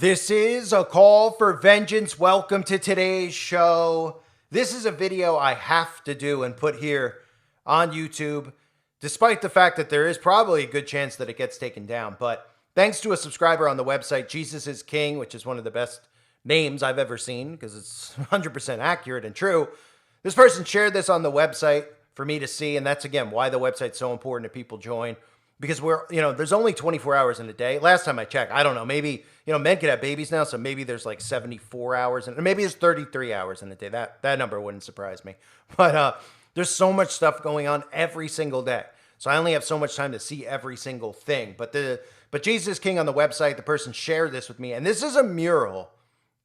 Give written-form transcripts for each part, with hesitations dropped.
This is a call for vengeance. Welcome to today's show. This is a video I have to do and put here on YouTube, despite the fact that there is probably a good chance that it gets taken down. But thanks to a subscriber on the website, Jesus is King, which is one of the best names I've ever seen because it's 100% accurate and true. This person shared this on the website for me to see, and that's, again, why the website's so important that people join. Because there's only 24 hours in a day. Last time I checked, I don't know, maybe, men could have babies now, so maybe there's like 74 hours, and maybe there's 33 hours in a day. That number wouldn't surprise me. But there's so much stuff going on every single day. So I only have so much time to see every single thing. But Jesus King on the website, the person shared this with me, and this is a mural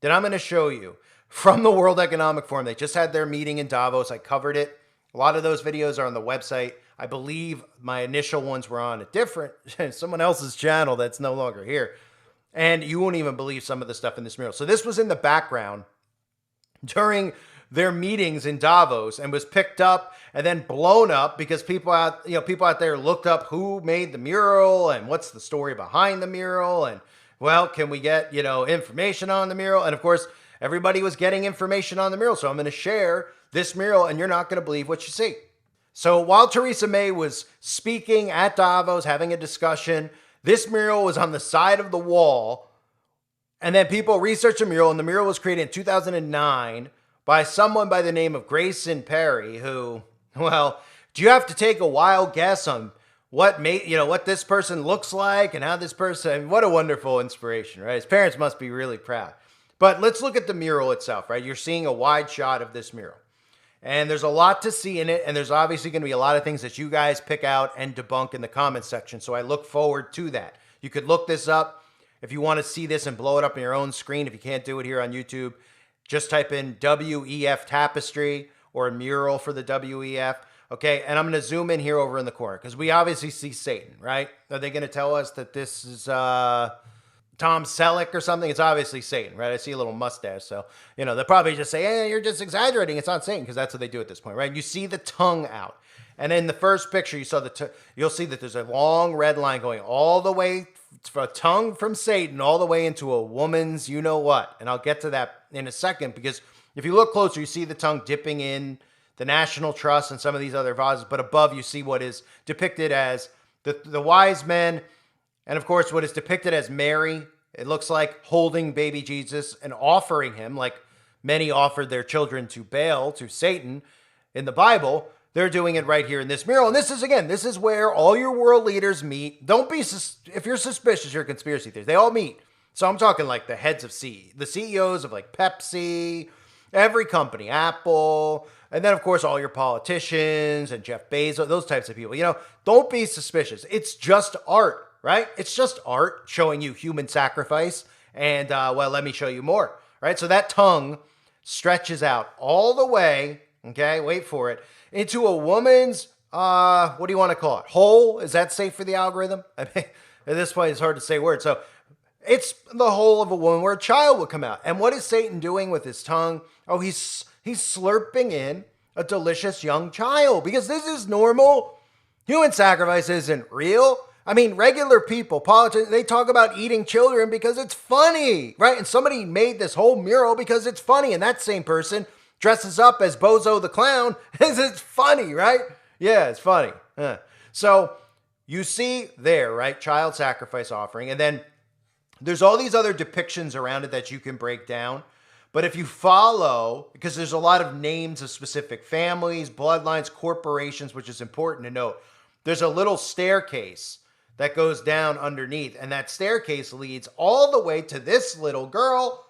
that I'm going to show you from the World Economic Forum. They just had their meeting in Davos. I covered it. A lot of those videos are on the website. I believe my initial ones were on a different, someone else's channel that's no longer here. And you won't even believe some of the stuff in this mural. So this was in the background during their meetings in Davos and was picked up and then blown up because people out there looked up who made the mural and what's the story behind the mural. And, well, can we get, information on the mural? And, of course, everybody was getting information on the mural. So I'm going to share this mural, and you're not going to believe what you see. So while Theresa May was speaking at Davos, having a discussion, this mural was on the side of the wall. And then people researched the mural, and the mural was created in 2009 by someone by the name of Grayson Perry, who, well, do you have to take a wild guess on what this person looks like and how this person, what a wonderful inspiration, right? His parents must be really proud. But let's look at the mural itself, right? You're seeing a wide shot of this mural. And there's a lot to see in it, and there's obviously going to be a lot of things that you guys pick out and debunk in the comments section, so I look forward to that. You could look this up if you want to see this and blow it up on your own screen. If you can't do it here on YouTube, just type in WEF tapestry or a mural for the WEF, okay? And I'm going to zoom in here over in the corner because we obviously see Satan, right? Are they going to tell us that this is Tom Selleck or something? It's obviously Satan, right? I see a little mustache. So, they'll probably just say, hey, you're just exaggerating. It's not Satan, because that's what they do at this point, right? You see the tongue out. And in the first picture, you'll see that there's a long red line going all the way from a tongue from Satan all the way into a woman's you-know-what. And I'll get to that in a second, because if you look closer, you see the tongue dipping in the National Trust and some of these other vases. But above, you see what is depicted as the wise men. And of course, what is depicted as Mary, it looks like holding baby Jesus and offering him, like many offered their children to Baal, to Satan in the Bible. They're doing it right here in this mural. And this is where all your world leaders meet. Don't be, if you're suspicious, you're a conspiracy theorist. They all meet. So I'm talking like the heads of the CEOs of like Pepsi, every company, Apple, and then of course all your politicians and Jeff Bezos, those types of people. Don't be suspicious. It's just art. Right? It's just art showing you human sacrifice. And, let me show you more. Right? So that tongue stretches out all the way, okay, wait for it, into a woman's, what do you want to call it? Hole? Is that safe for the algorithm? I mean, at this point, it's hard to say words. So it's the hole of a woman where a child would come out. And what is Satan doing with his tongue? Oh, he's slurping in a delicious young child, because this is normal. Human sacrifice isn't real. I mean, regular people, politicians, they talk about eating children because it's funny, right? And somebody made this whole mural because it's funny. And that same person dresses up as Bozo the Clown because it's funny, right? Yeah, it's funny. So you see there, right? Child sacrifice offering. And then there's all these other depictions around it that you can break down. But if you follow, because there's a lot of names of specific families, bloodlines, corporations, which is important to note, there's a little staircase that goes down underneath. And that staircase leads all the way to this little girl.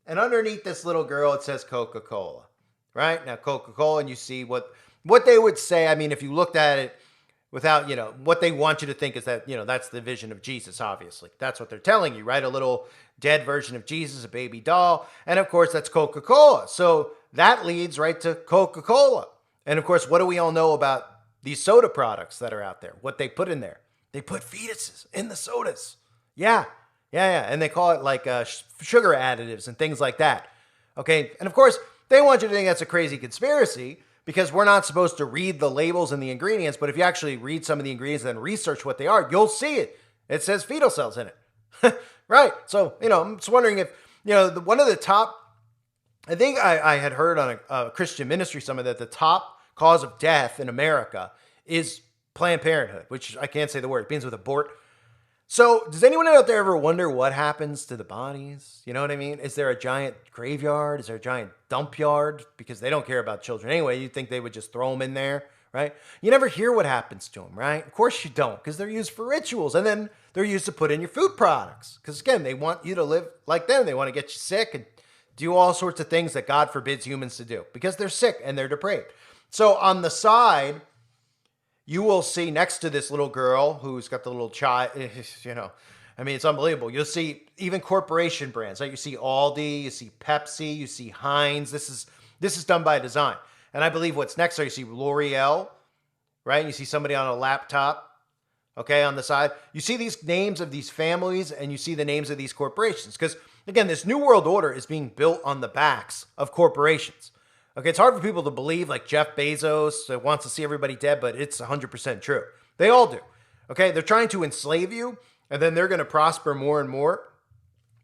And underneath this little girl, it says Coca-Cola, right? Now, Coca-Cola, and you see what they would say. I mean, if you looked at it without, what they want you to think is that, that's the vision of Jesus, obviously. That's what they're telling you, right? A little dead version of Jesus, a baby doll. And of course, that's Coca-Cola. So that leads right to Coca-Cola. And of course, what do we all know about these soda products that are out there? What they put in there? They put fetuses in the sodas. Yeah. And they call it like sugar additives and things like that. Okay. And of course, they want you to think that's a crazy conspiracy because we're not supposed to read the labels and the ingredients. But if you actually read some of the ingredients and then research what they are, you'll see it. It says fetal cells in it. Right. So, I'm just wondering if, one of the top, I think I had heard on a Christian ministry summit that the top cause of death in America is Planned Parenthood, which I can't say the word. It begins with abort. So does anyone out there ever wonder what happens to the bodies? You know what I mean? Is there a giant graveyard? Is there a giant dump yard? Because they don't care about children anyway. You'd think they would just throw them in there, right? You never hear what happens to them, right? Of course you don't, because they're used for rituals. And then they're used to put in your food products. Because again, they want you to live like them. They want to get you sick and do all sorts of things that God forbids humans to do because they're sick and they're depraved. So on the side, you will see next to this little girl who's got the little child, it's unbelievable. You'll see even corporation brands. Like you see Aldi, you see Pepsi, you see Heinz. This is done by design. And I believe what's next there, you see L'Oreal, right? You see somebody on a laptop, okay, on the side. You see these names of these families and you see the names of these corporations. Because, again, this new world order is being built on the backs of corporations. Okay, it's hard for people to believe, like Jeff Bezos wants to see everybody dead, but it's 100% true. They all do. Okay, they're trying to enslave you, and then they're going to prosper more and more.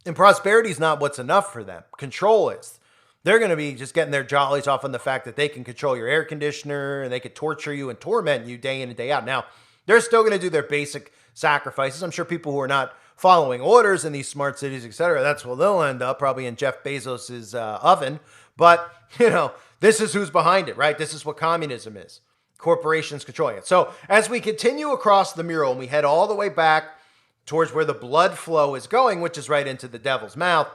And prosperity is not what's enough for them. Control is. They're going to be just getting their jollies off on the fact that they can control your air conditioner, and they could torture you and torment you day in and day out. Now, they're still going to do their basic sacrifices. I'm sure people who are not following orders in these smart cities, etc., that's where they'll end up, probably in Jeff Bezos's oven. But, this is who's behind it, right? This is what communism is. Corporations controlling it. So as we continue across the mural and we head all the way back towards where the blood flow is going, which is right into the devil's mouth,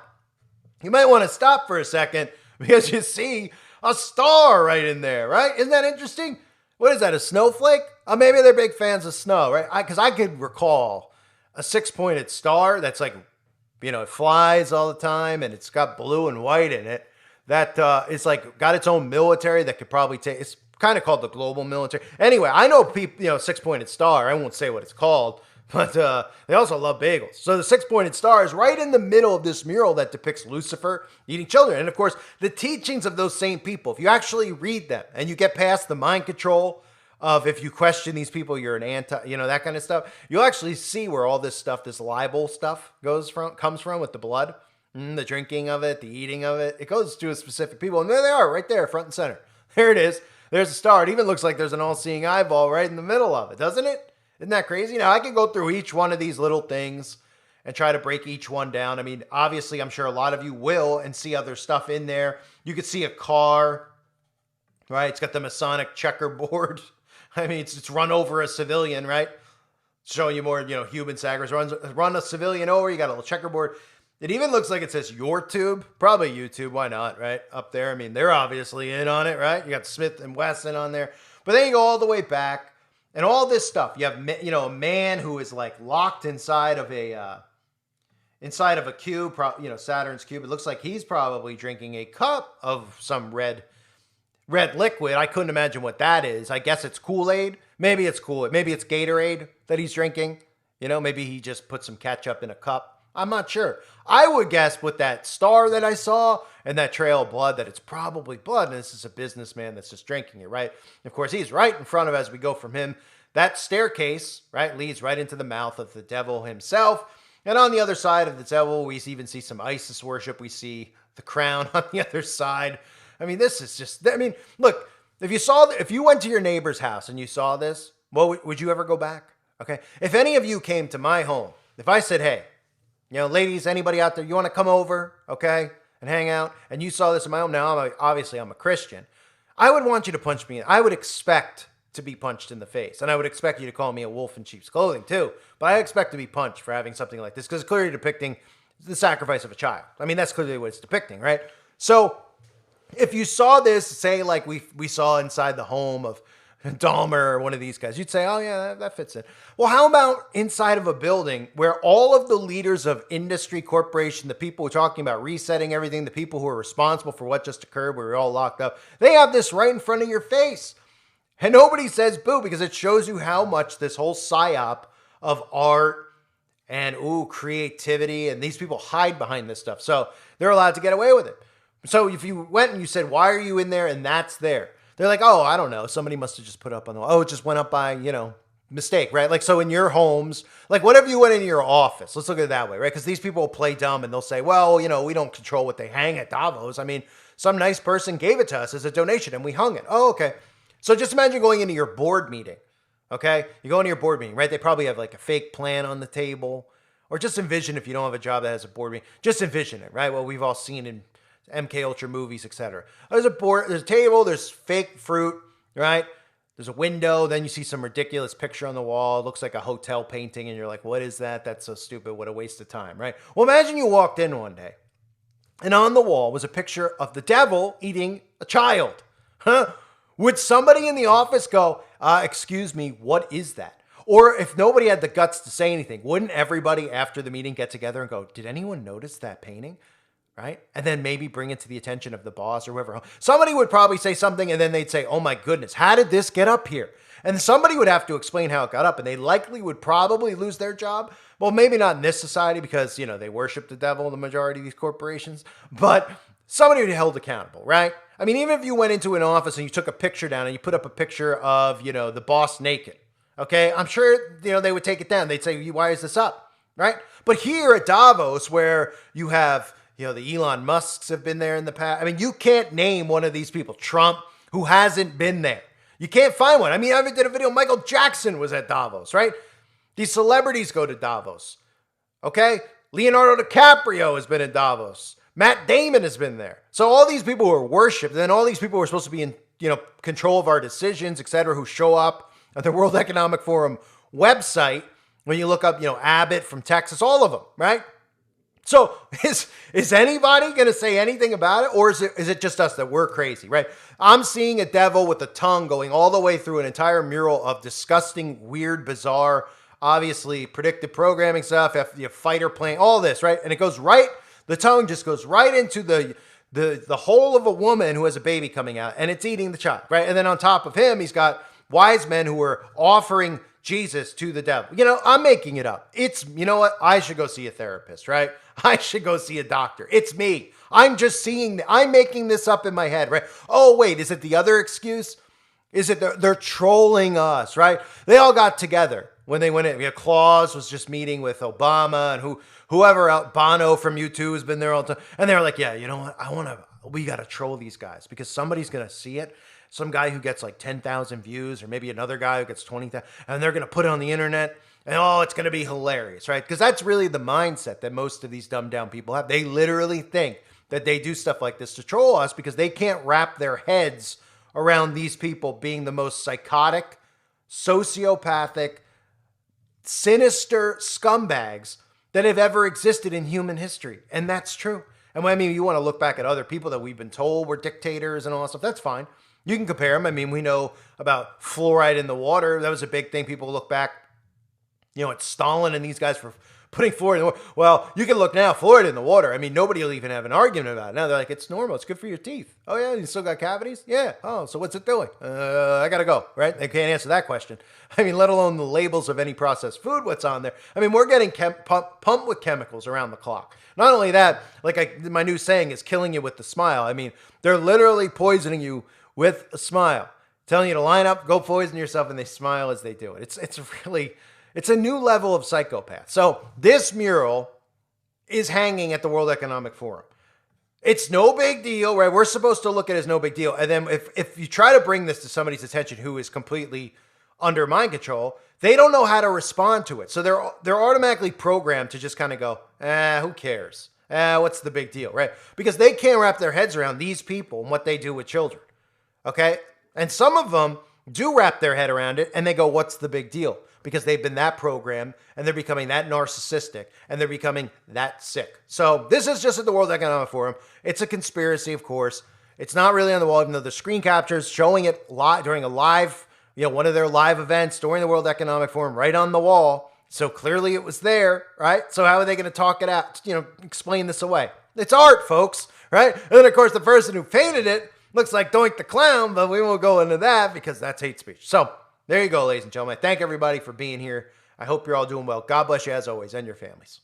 you might want to stop for a second because you see a star right in there, right? Isn't that interesting? What is that, a snowflake? Maybe they're big fans of snow, right? Because I could recall a 6-pointed star that's like, it flies all the time and it's got blue and white in it. That it's like got its own military that could probably take. It's kind of called the global military. Anyway, I know people, 6-pointed star. I won't say what it's called, but they also love bagels. So the 6-pointed star is right in the middle of this mural that depicts Lucifer eating children. And of course, the teachings of those same people, if you actually read them and you get past the mind control of if you question these people, you're an anti, that kind of stuff, you'll actually see where all this stuff, this libel stuff comes from with the blood. The drinking of it, the eating of it, it goes to a specific people. And there they are, right there, front and center. There it is. There's a star. It even looks like there's an all-seeing eyeball right in the middle of it, doesn't it? Isn't that crazy? Now, I can go through each one of these little things and try to break each one down. I mean, obviously, I'm sure a lot of you will and see other stuff in there. You could see a car, right? It's got the Masonic checkerboard. I mean, it's run over a civilian, right? Showing you more, human sacrifice. Run a civilian over. You got a little checkerboard. It even looks like it says your tube, probably YouTube. Why not, right? Up there. I mean, they're obviously in on it, right? You got Smith and Wesson on there. But then you go all the way back and all this stuff. You have, a man who is like locked inside of a cube, Saturn's cube. It looks like he's probably drinking a cup of some red liquid. I couldn't imagine what that is. I guess it's Kool-Aid. Maybe it's Kool-Aid. Maybe it's Gatorade that he's drinking. Maybe he just put some ketchup in a cup. I'm not sure. I would guess with that star that I saw and that trail of blood that it's probably blood, and this is a businessman that's just drinking it, right? Of course, he's right in front of, as we go from him, that staircase, right, leads right into the mouth of the devil himself. And on the other side of the devil, we even see some Isis worship. We see the crown on the other side. I mean, this is just, look, if you went to your neighbor's house and you saw this, well, would you ever go back? Okay. If any of you came to my home, if I said, hey, ladies, anybody out there, you want to come over, okay, and hang out, and you saw this in my home. Now, obviously, I'm a Christian. I would want you to punch me. I would expect to be punched in the face, and I would expect you to call me a wolf in sheep's clothing, too. But I expect to be punched for having something like this, because it's clearly depicting the sacrifice of a child. I mean, that's clearly what it's depicting, right? So, if you saw this, say, like we saw inside the home of Dahmer or one of these guys, you'd say, oh yeah, that fits in. Well, how about inside of a building where all of the leaders of industry, corporation, the people who are talking about resetting everything, the people who are responsible for what just occurred, where we're all locked up, they have this right in front of your face. And nobody says boo, because it shows you how much this whole psyop of art and creativity, and these people hide behind this stuff. So they're allowed to get away with it. So if you went and you said, why are you in there? And that's there. They're like, oh, I don't know. Somebody must have just put up on the wall. Oh, it just went up by, mistake, right? Like, so in your homes, like whatever you went into your office, let's look at it that way, right? Because these people will play dumb and they'll say, well, we don't control what they hang at Davos. I mean, some nice person gave it to us as a donation and we hung it. Oh, okay. So just imagine going into your board meeting, okay? You go into your board meeting, right? They probably have like a fake plan on the table, or just envision, if you don't have a job that has a board meeting, just envision it, right? What we've all seen in MK Ultra movies, etc. There's a table, there's fake fruit, right? There's a window, then you see some ridiculous picture on the wall. It looks like a hotel painting, and you're like, what is that? That's so stupid. What a waste of time, right? Well, imagine you walked in one day, and on the wall was a picture of the devil eating a child. Huh? Would somebody in the office go, excuse me, what is that? Or if nobody had the guts to say anything, wouldn't everybody after the meeting get together and go, did anyone notice that painting? Right? And then maybe bring it to the attention of the boss or whoever. Somebody would probably say something and then they'd say, oh my goodness, how did this get up here? And somebody would have to explain how it got up, and they likely would probably lose their job. Well, maybe not in this society because, they worship the devil, the majority of these corporations, but somebody would be held accountable, right? I mean, even if you went into an office and you took a picture down and you put up a picture of, the boss naked, okay? I'm sure, they would take it down. They'd say, why is this up, right? But here at Davos, where you have, the Elon Musks have been there in the past. I mean, you can't name one of these people, Trump, who hasn't been there. You can't find one. I mean, I did a video, Michael Jackson was at Davos, right? These celebrities go to Davos, okay? Leonardo DiCaprio has been in Davos. Matt Damon has been there. So all these people who are worshipped, and then all these people who are supposed to be in, control of our decisions, et cetera, who show up at the World Economic Forum website, when you look up, Abbott from Texas, all of them, right? So is anybody going to say anything about it, or is it just us that we're crazy, right? I'm seeing a devil with a tongue going all the way through an entire mural of disgusting, weird, bizarre, obviously predictive programming stuff, fighter plane, all this, right? And it goes right, the tongue just goes right into the hole of a woman who has a baby coming out, and it's eating the child, right? And then on top of him, he's got wise men who are offering Jesus to the devil. I'm making it up. I should go see a therapist, right? I should go see a doctor. It's me. I'm just I'm making this up in my head, right? Oh, wait, is it the other excuse? Is it they're trolling us, right? They all got together when they went in. Claus was just meeting with Obama and whoever else, Bono from U2 has been there all the time. And they're like, yeah, you know what? We got to troll these guys because somebody's going to see it. Some guy who gets like 10,000 views, or maybe another guy who gets 20,000, and they're going to put it on the internet, and it's going to be hilarious, right? Because that's really the mindset that most of these dumbed down people have. They literally think that they do stuff like this to troll us because they can't wrap their heads around these people being the most psychotic, sociopathic, sinister scumbags that have ever existed in human history. And that's true. And you want to look back at other people that we've been told were dictators and all that stuff, that's fine. You can compare them. We know about fluoride in the water. That was a big thing. People look back, at Stalin and these guys for putting fluoride in the water. Well, you can look now, fluoride in the water. Nobody will even have an argument about it. Now they're like, it's normal. It's good for your teeth. Oh, yeah? You still got cavities? Yeah. Oh, so what's it doing? I got to go, right? They can't answer that question. Let alone the labels of any processed food, what's on there. We're getting pumped with chemicals around the clock. Not only that, my new saying is killing you with the smile. They're literally poisoning you with a smile, telling you to line up, go poison yourself, and they smile as they do it. It's a new level of psychopath. So this mural is hanging at the World Economic Forum. It's no big deal, right? We're supposed to look at it as no big deal. And then if you try to bring this to somebody's attention who is completely under mind control, they don't know how to respond to it. So they're automatically programmed to just kind of go, who cares? What's the big deal, right? Because they can't wrap their heads around these people and what they do with children. Okay? And some of them do wrap their head around it and they go, what's the big deal? Because they've been that programmed and they're becoming that narcissistic and they're becoming that sick. So this is just at the World Economic Forum. It's a conspiracy, of course. It's not really on the wall, even though the screen captures showing it live during a live, one of their live events during the World Economic Forum right on the wall. So clearly it was there, right? So how are they going to talk it out, explain this away? It's art, folks, right? And then, of course, the person who painted it looks like Doink the Clown, but we won't go into that because that's hate speech. So there you go, ladies and gentlemen. Thank everybody for being here. I hope you're all doing well. God bless you as always and your families.